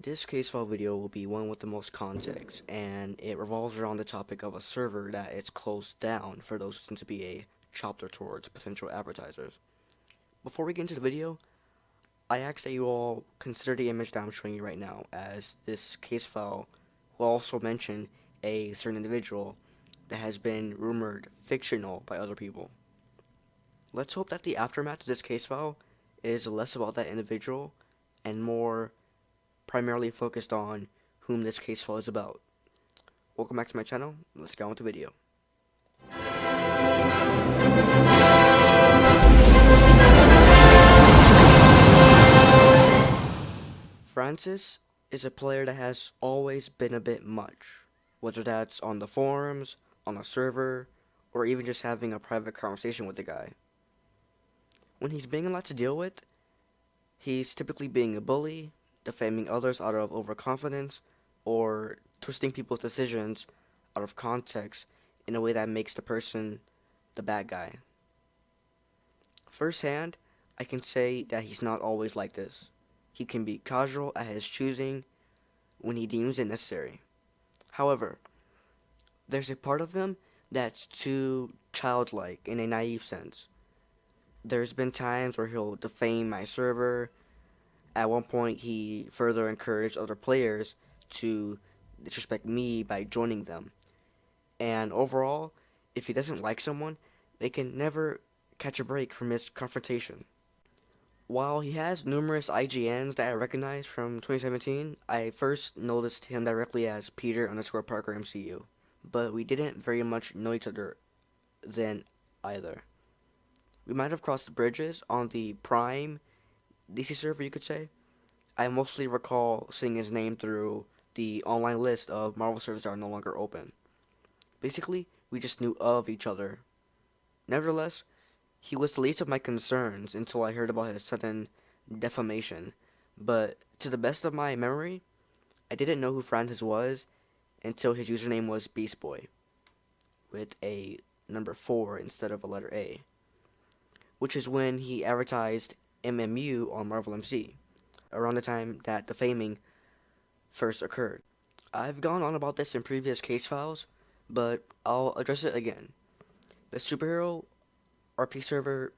This case file video will be one with the most context, and it revolves around the topic of a server that is closed down for those who seem to be a chapter towards potential advertisers. Before we get into the video, I ask that you all consider the image that I'm showing you right now, as this case file will also mention a certain individual that has been rumored fictional by other people. Let's hope that the aftermath of this case file is less about that individual and more primarily focused on whom this case file is about. Welcome back to my channel. Let's get on with the video. Francis is a player that has always been a bit much, whether that's on the forums, on a server, or even just having a private conversation with the guy. When he's being a lot to deal with, he's typically being a bully, defaming others out of overconfidence, or twisting people's decisions out of context in a way that makes the person the bad guy. Firsthand, I can say that he's not always like this. He can be casual at his choosing when he deems it necessary. However, there's a part of him that's too childlike in a naive sense. There's been times where he'll defame my server. At one point, he further encouraged other players to disrespect me by joining them. And overall, if he doesn't like someone, they can never catch a break from his confrontation. While he has numerous IGNs that I recognize from 2017, I first noticed him directly as Peter_Parker MCU, but we didn't very much know each other then either. We might have crossed bridges on the Prime DC server, you could say. I mostly recall seeing his name through the online list of Marvel servers that are no longer open. Basically, we just knew of each other. Nevertheless, he was the least of my concerns until I heard about his sudden defamation. But to the best of my memory, I didn't know who Francis was until his username was Beast Boy, with a number 4 instead of a letter A, which is when he advertised MMU on Marvel MC, around the time that defaming first occurred. I've gone on about this in previous case files, but I'll address it again. The superhero RP server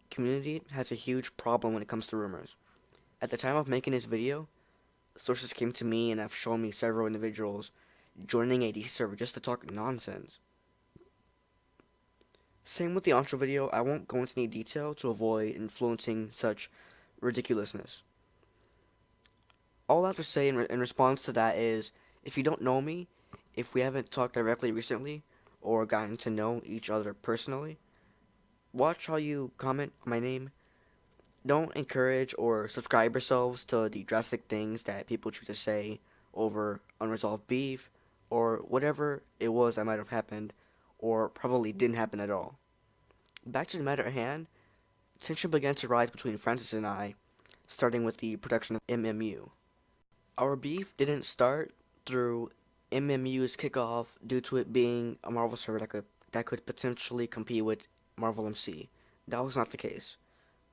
community has a huge problem when it comes to rumors. At the time of making this video, sources came to me and have shown me several individuals joining a DC server just to talk nonsense. Same with the intro video, I won't go into any detail to avoid influencing such ridiculousness. All I have to say in response to that is, if you don't know me, if we haven't talked directly recently, or gotten to know each other personally, watch how you comment on my name. Don't encourage or subscribe yourselves to the drastic things that people choose to say over unresolved beef, or whatever it was that might have happened, or probably didn't happen at all. Back to the matter at hand, tension began to rise between Francis and I, starting with the production of MMU. Our beef didn't start through MMU's kickoff due to it being a Marvel server that could potentially compete with Marvel MC. That was not the case.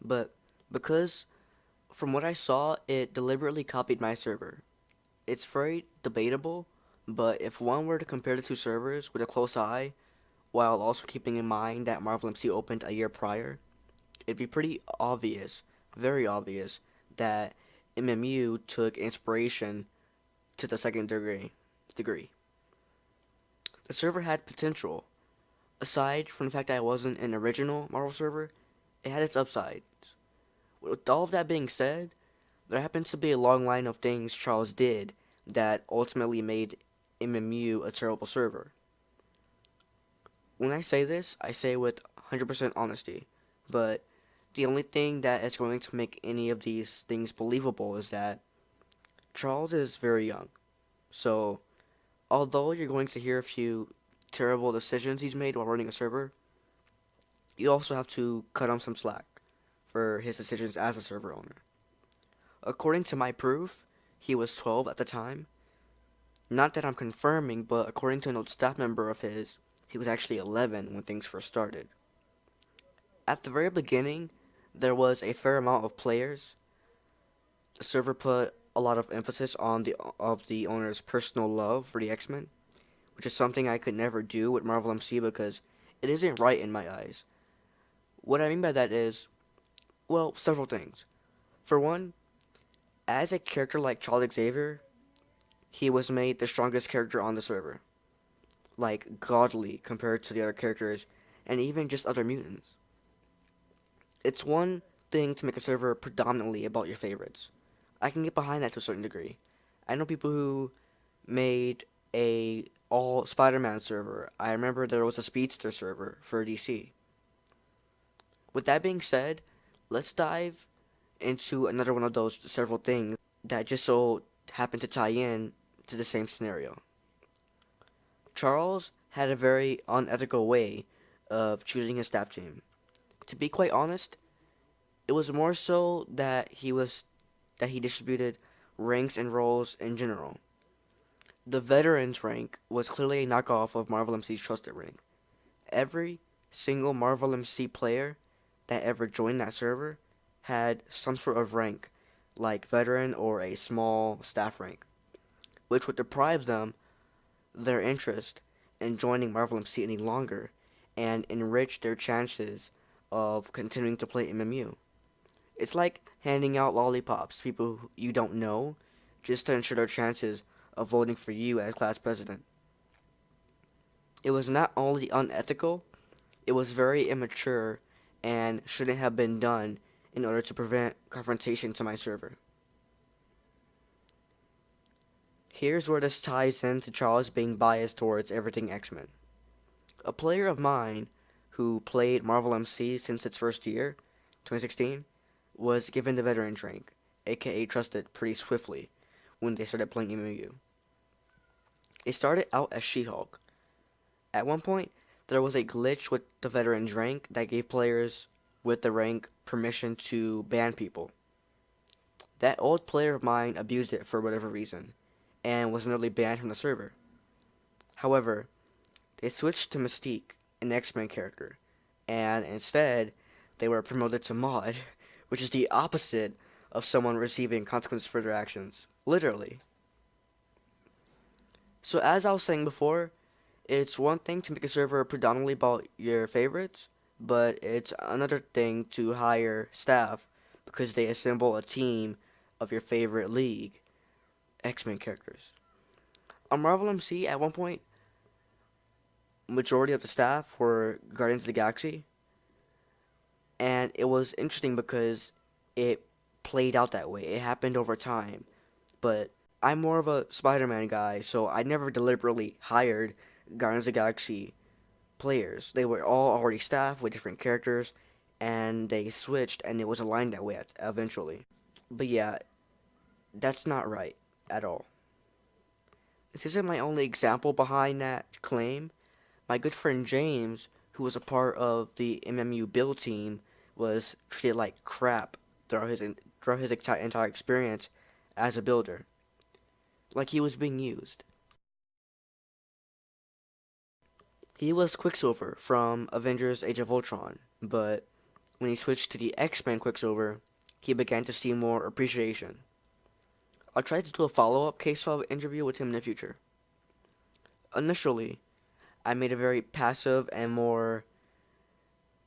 But because, from what I saw, it deliberately copied my server. It's very debatable, but if one were to compare the two servers with a close eye, while also keeping in mind that Marvel MC opened a year prior, it'd be pretty obvious, very obvious, that MMU took inspiration to the second degree. The server had potential. Aside from the fact that it wasn't an original Marvel server, it had its upsides. With all of that being said, there happens to be a long line of things Charles did that ultimately made MMU a terrible server. When I say this, I say with 100% honesty, but the only thing that is going to make any of these things believable is that Charles is very young. So, although you're going to hear a few terrible decisions he's made while running a server, you also have to cut him some slack for his decisions as a server owner. According to my proof, he was 12 at the time. Not that I'm confirming, but according to an old staff member of his, he was actually 11 when things first started. At the very beginning, there was a fair amount of players. The server put a a lot of emphasis on the owner's personal love for the X-Men, which is something I could never do with Marvel MC because it isn't right in my eyes. What I mean by that is, well, several things. For one, as a character like Charles Xavier, he was made the strongest character on the server, like godly compared to the other characters and even just other mutants. It's one thing to make a server predominantly about your favorites. I can get behind that to a certain degree. I know people who made a all Spider-Man server. I remember there was a Speedster server for DC. With that being said, let's dive into another one of those several things that just so happen to tie in to the same scenario. Charles had a very unethical way of choosing his staff team. To be quite honest, it was more so that he distributed ranks and roles in general. The veterans rank was clearly a knockoff of Marvel MC's trusted rank. Every single Marvel MC player that ever joined that server had some sort of rank, like veteran or a small staff rank, which would deprive them their interest in joining Marvel MC any longer and enrich their chances of continuing to play MMU. It's like handing out lollipops to people you don't know just to ensure their chances of voting for you as class president. It was not only unethical, it was very immature and shouldn't have been done in order to prevent confrontation to my server. Here's where this ties into Charles being biased towards everything X-Men. A player of mine who played Marvel MC since its first year, 2016, was given the veteran's rank, aka trusted pretty swiftly when they started playing MMU. It started out as She-Hulk. At one point, there was a glitch with the veteran's rank that gave players with the rank permission to ban people. That old player of mine abused it for whatever reason, and was nearly banned from the server. However, they switched to Mystique, an X-Men character, and instead, they were promoted to mod, which is the opposite of someone receiving consequences for their actions. Literally. So as I was saying before, it's one thing to make a server predominantly about your favorites, but it's another thing to hire staff because they assemble a team of your favorite league, X-Men characters. On Marvel MC, at one point, majority of the staff were Guardians of the Galaxy, and it was interesting because it played out that way. It happened over time, but I'm more of a Spider-Man guy, so I never deliberately hired Guardians of the Galaxy players. They were all already staffed with different characters, and they switched, and it was aligned that way eventually. But yeah, that's not right at all. This isn't my only example behind that claim. My good friend James, who was a part of the MMU build team, was treated like crap throughout his entire experience as a builder. Like he was being used. He was Quicksilver from Avengers Age of Ultron, but when he switched to the X-Men Quicksilver, he began to see more appreciation. I'll try to do a follow-up case file interview with him in the future. Initially, I made a very passive and more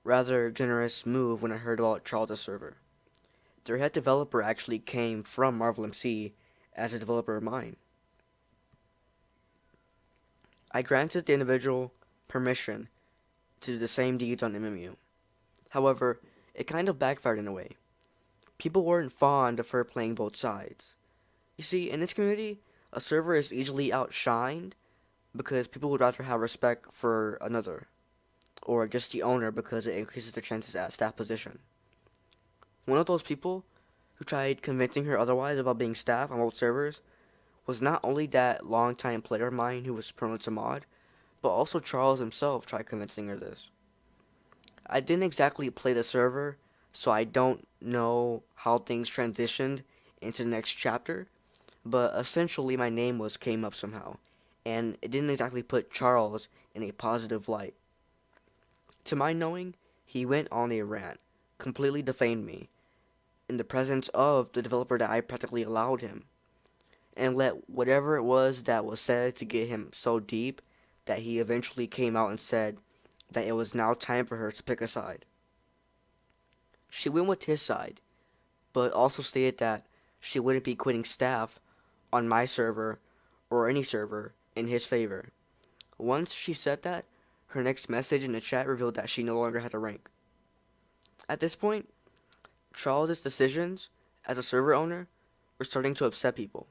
rather generous move when I heard about Charles' server. Their head developer actually came from Marvel MC as a developer of mine. I granted the individual permission to do the same deeds on MMU. However, it kind of backfired in a way. People weren't fond of her playing both sides. You see, in this community, a server is easily outshined because people would rather have respect for another, or just the owner because it increases their chances at staff position. One of those people who tried convincing her otherwise about being staff on both servers was not only that longtime player of mine who was promoted to mod, but also Charles himself tried convincing her this. I didn't exactly play the server, so I don't know how things transitioned into the next chapter, but essentially my name came up somehow, and it didn't exactly put Charles in a positive light. To my knowing, he went on a rant, completely defamed me, in the presence of the developer that I practically allowed him. and let whatever it was that was said to get him so deep that he eventually came out and said that it was now time for her to pick a side. She went with his side, but also stated that she wouldn't be quitting staff on my server or any server in his favor. Once she said that, her next message in the chat revealed that she no longer had a rank. At this point, Charles' decisions as a server owner were starting to upset people.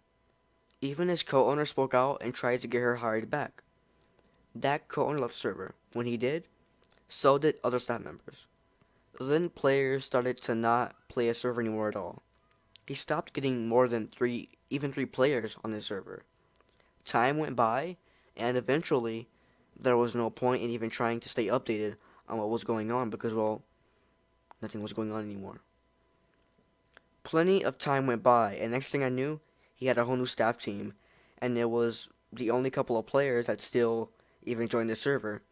Even his co-owner spoke out and tried to get her hired back. That co-owner left the server. When he did, so did other staff members. Then players started to not play a server anymore at all. He stopped getting more than three players on his server. Time went by, and eventually, there was no point in even trying to stay updated on what was going on because, well, nothing was going on anymore. Plenty of time went by, and next thing I knew, he had a whole new staff team, and it was the only couple of players that still even joined the server,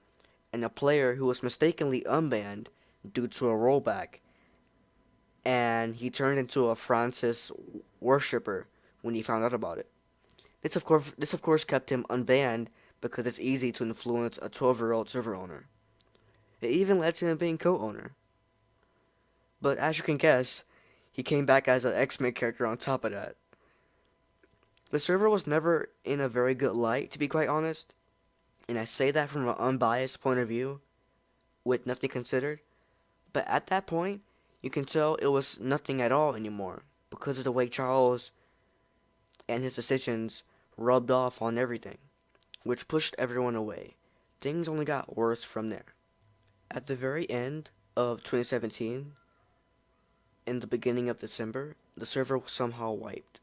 and a player who was mistakenly unbanned due to a rollback, and he turned into a Francis worshipper when he found out about it. This of course kept him unbanned because it's easy to influence a 12-year-old server owner. It even led to him being co-owner. But as you can guess, he came back as an X-Men character on top of that. The server was never in a very good light, to be quite honest, and I say that from an unbiased point of view, with nothing considered, but at that point, you can tell it was nothing at all anymore, because of the way Charles and his decisions rubbed off on everything, which pushed everyone away. Things only got worse from there. At the very end of 2017, in the beginning of December, the server was somehow wiped.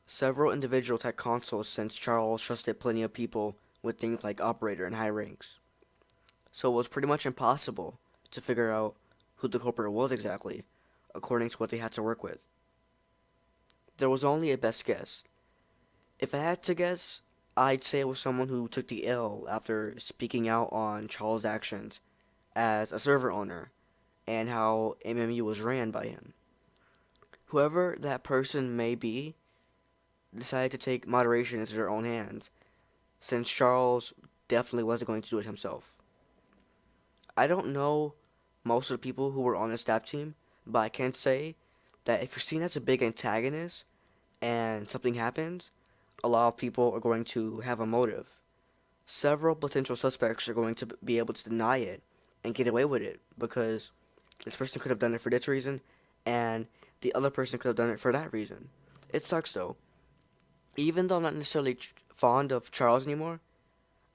Several individuals had consoles since Charles trusted plenty of people with things like operator and high ranks. So it was pretty much impossible to figure out who the culprit was exactly, according to what they had to work with. There was only a best guess. If I had to guess, I'd say it was someone who took the L after speaking out on Charles' actions as a server owner and how MMU was ran by him. Whoever that person may be decided to take moderation into their own hands, since Charles definitely wasn't going to do it himself. I don't know most of the people who were on the staff team, but I can say that if you're seen as a big antagonist and something happens, a lot of people are going to have a motive. Several potential suspects are going to be able to deny it and get away with it because this person could have done it for this reason and the other person could have done it for that reason. It sucks though. Even though I'm not necessarily fond of Charles anymore,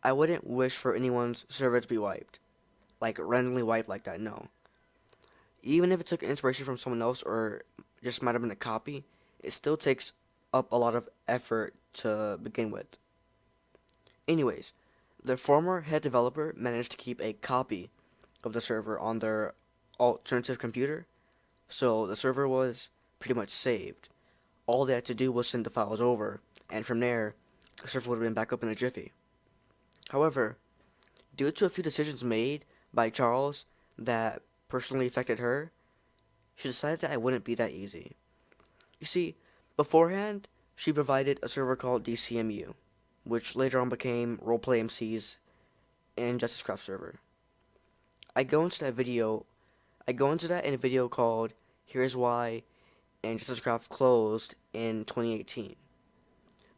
I wouldn't wish for anyone's server to be wiped. Like randomly wiped like that, no. Even if it took inspiration from someone else or just might have been a copy, it still takes up a lot of effort to begin with. Anyways, the former head developer managed to keep a copy of the server on their alternative computer, so the server was pretty much saved. All they had to do was send the files over, and from there, the server would have been back up in a jiffy. However, due to a few decisions made by Charles that personally affected her, she decided that it wouldn't be that easy. You see, beforehand, she provided a server called DCMU, which later on became Roleplay MC's and Justice Craft server. I go into that in a video called Here's Why and Justice Craft closed in 2018.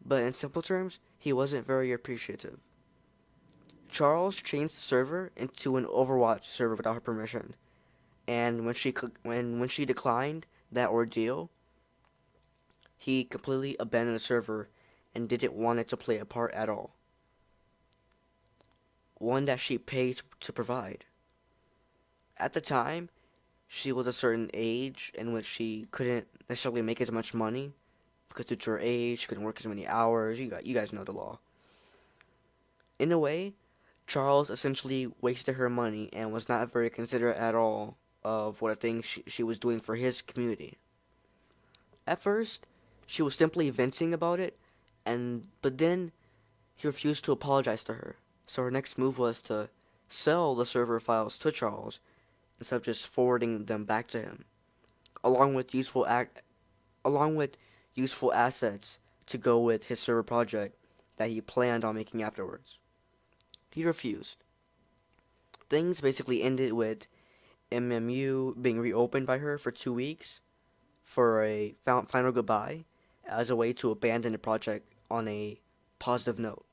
But in simple terms, he wasn't very appreciative. Charles changed the server into an Overwatch server without her permission, and when she declined that ordeal, he completely abandoned the server and didn't want it to play a part at all. One that she paid to provide. At the time, she was a certain age in which she couldn't necessarily make as much money because due to her age, she couldn't work as many hours. You guys know the law. In a way, Charles essentially wasted her money and was not very considerate at all of what I think she was doing for his community. At first, she was simply venting about it, but then he refused to apologize to her. So her next move was to sell the server files to Charles instead of just forwarding them back to him, along with useful assets to go with his server project that he planned on making afterwards. He refused. Things basically ended with MMU being reopened by her for 2 weeks for a final goodbye as a way to abandon the project on a positive note.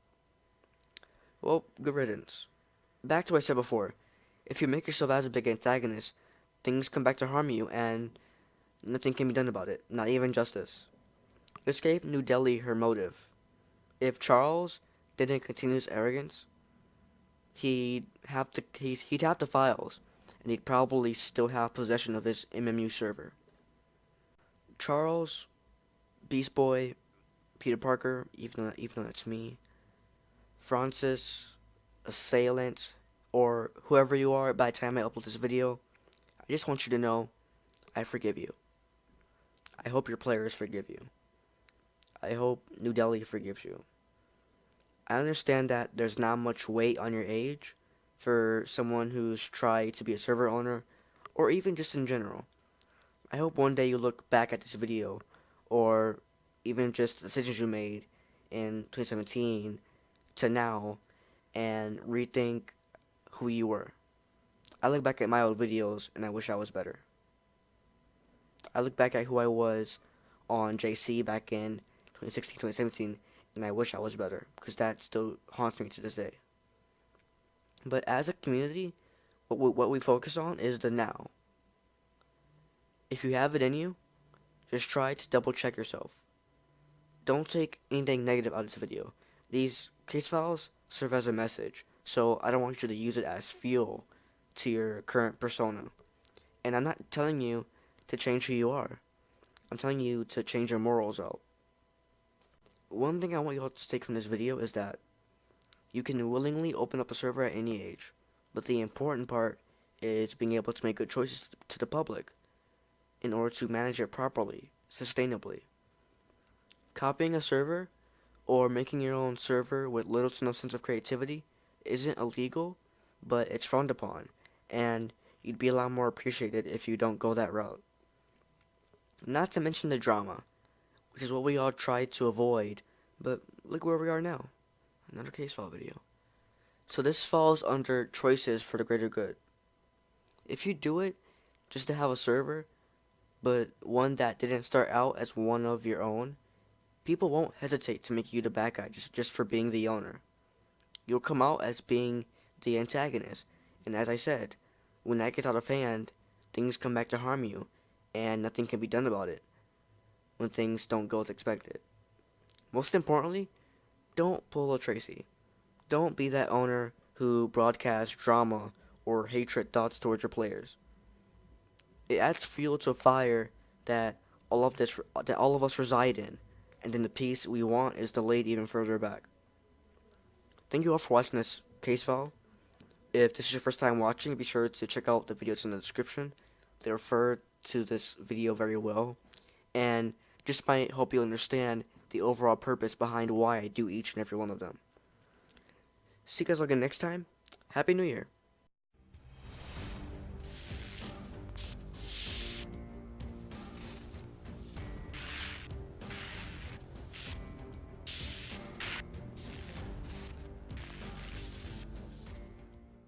Well, good riddance. Back to what I said before. If you make yourself as a big antagonist, things come back to harm you and nothing can be done about it, not even justice. This gave New Delhi her motive. If Charles didn't continue his arrogance, he'd have the files, and he'd probably still have possession of his MMU server. Charles, Beast Boy, Peter Parker, even though that's me, Francis, Assailant, or whoever you are by the time I upload this video, I just want you to know, I forgive you. I hope your players forgive you. I hope New Delhi forgives you. I understand that there's not much weight on your age for someone who's tried to be a server owner, or even just in general. I hope one day you look back at this video, or even just decisions you made in 2017 to now, and rethink who you were. I look back at my old videos and I wish I was better. I look back at who I was on JC back in 2016, 2017, and I wish I was better, because that still haunts me to this day. But as a community, what we focus on is the now. If you have it in you, just try to double check yourself. Don't take anything negative out of this video. These case files serve as a message, so I don't want you to use it as fuel to your current persona. And I'm not telling you to change who you are. I'm telling you to change your morals out. One thing I want you all to take from this video is that you can willingly open up a server at any age, but the important part is being able to make good choices to the public in order to manage it properly, sustainably. Copying a server or making your own server with little to no sense of creativity isn't illegal, but it's frowned upon, and you'd be a lot more appreciated if you don't go that route. Not to mention the drama, which is what we all tried to avoid, but look where we are now. Another case file video. So this falls under choices for the greater good. If you do it just to have a server, but one that didn't start out as one of your own, people won't hesitate to make you the bad guy just for being the owner. You'll come out as being the antagonist, and as I said, when that gets out of hand, things come back to harm you, and nothing can be done about it when things don't go as expected. Most importantly, don't pull a Tracy. Don't be that owner who broadcasts drama or hatred thoughts towards your players. It adds fuel to a fire that all of us reside in, and then the peace we want is delayed even further back. Thank you all for watching this case file. If this is your first time watching, be sure to check out the videos in the description. They refer to this video very well, and just might help you understand the overall purpose behind why I do each and every one of them. See you guys again next time. Happy New Year.